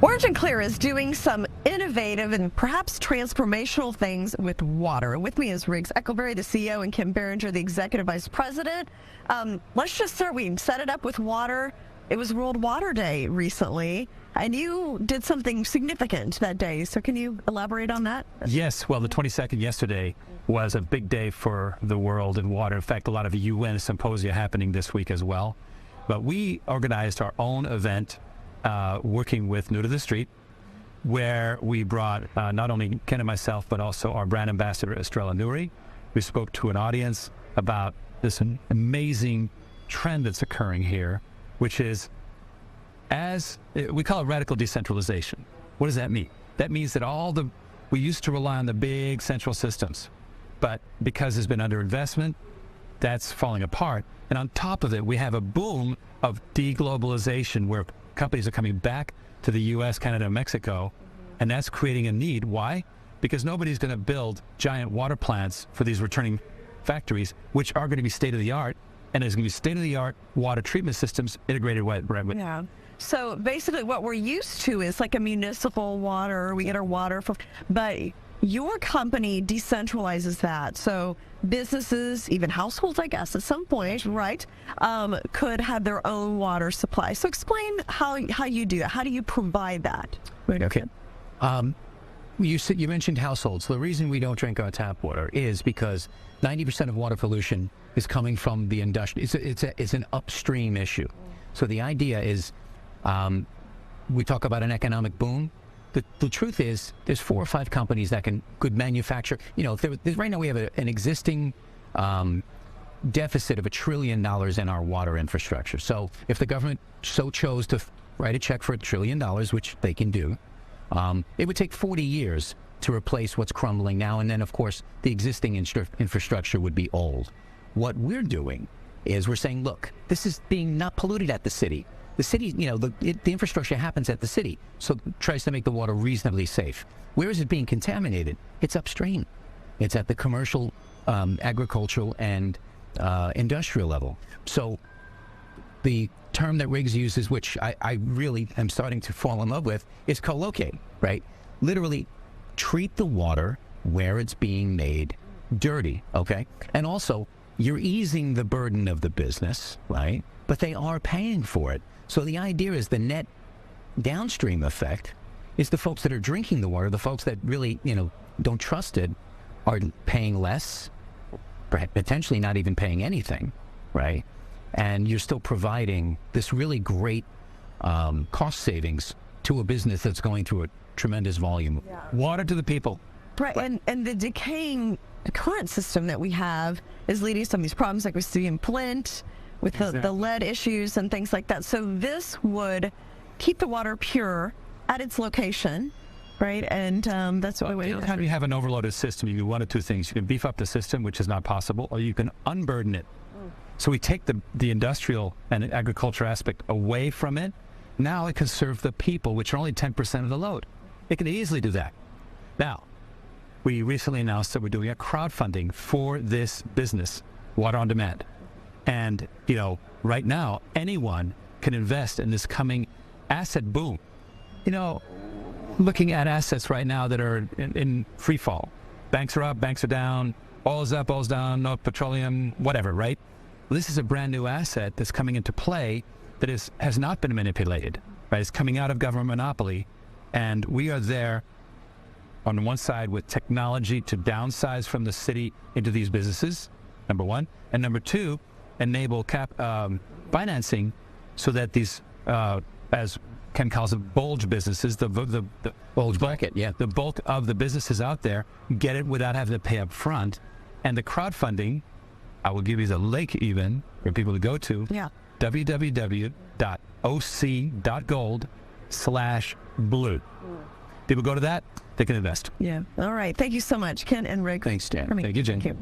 OriginClear is doing some innovative and perhaps transformational things with water. With me is Eckelberry, the CEO, and Ken Berenger, the Executive Vice President. Let's just start. We set it up with water. It was World Water Day recently, and you did something significant that day. So can you elaborate on that? Yes. Well, the 22nd yesterday was a big day for the world in water. In fact, a lot of UN symposia happening this week as well. But we organized our own event working with New to the Street, where we brought not only Ken and myself, but also our brand ambassador, Estrella Nuri. We spoke to an audience about this amazing trend that's occurring here, which is, as we call it, radical decentralization. What does that mean? That means that we used to rely on the big central systems, but because there's been underinvestment, that's falling apart. And on top of it, we have a boom of deglobalization where companies are coming back to the US, Canada, and Mexico, and that's creating a need. Why? Because nobody's going to build giant water plants for these returning factories, which are going to be state-of-the-art, and there's going to be state-of-the-art water treatment systems integrated with. Yeah. So basically what we're used to is like a municipal water, we get our water from, but your company decentralizes that. So businesses, even households, I guess, at some point, right, could have their own water supply. So explain how you do that. How do you provide that? Right, okay. You mentioned households. The reason we don't drink our tap water is because 90% of water pollution is coming from the industry. It's an upstream issue. So the idea is, we talk about an economic boom. The truth is, there's 4 or 5 companies that could manufacture. You know, right now we have an existing deficit of $1 trillion in our water infrastructure. So if the government so chose to write a check for $1 trillion, which they can do, it would take 40 years to replace what's crumbling now. And then, of course, the existing infrastructure would be old. What we're doing is we're saying, look, this is being not polluted at the city. The city, you know, the infrastructure happens at the city, so it tries to make the water reasonably safe. Where is it being contaminated? It's upstream. It's at the commercial, agricultural, and industrial level. So the term that Riggs uses, which I really am starting to fall in love with, is co-locate, right? Literally treat the water where it's being made dirty, okay? And also, you're easing the burden of the business, right? But they are paying for it. So the idea is the net downstream effect is the folks that are drinking the water, the folks that really, you know, don't trust it, are paying less, potentially not even paying anything, right? And you're still providing this really great cost savings to a business that's going through a tremendous volume. Yeah. Water to the people. Right, and the decaying current system that we have is leading to some of these problems like we see in Flint, with the lead issues and things like that. So this would keep the water pure at its location, right? And that's what we How do you have an overloaded system? You can do one of 2 things. You can beef up the system, which is not possible, or you can unburden it. So we take the industrial and agriculture aspect away from it. Now it can serve the people, which are only 10% of the load. It can easily do that. Now, we recently announced that we're doing a crowdfunding for this business, Water On Demand. And, you know, right now, anyone can invest in this coming asset boom. You know, looking at assets right now that are in free fall. Banks are up, banks are down, oil is up, oil's down, no petroleum, whatever, right? Well, this is a brand new asset that's coming into play that has not been manipulated, right? It's coming out of government monopoly. And we are there on one side with technology to downsize from the city into these businesses, number 1. And number 2, enable financing so that these, as Ken calls them, bulge businesses, the bulge bucket, yeah, the bulk of the businesses out there get it without having to pay up front. And the crowdfunding, I will give you the link even for people to go to, www.oc.gold/blue. People go to that, they can invest. Yeah. All right. Thank you so much, Ken and Rick. Thanks, Jen. Thank you, Jen. Thank you.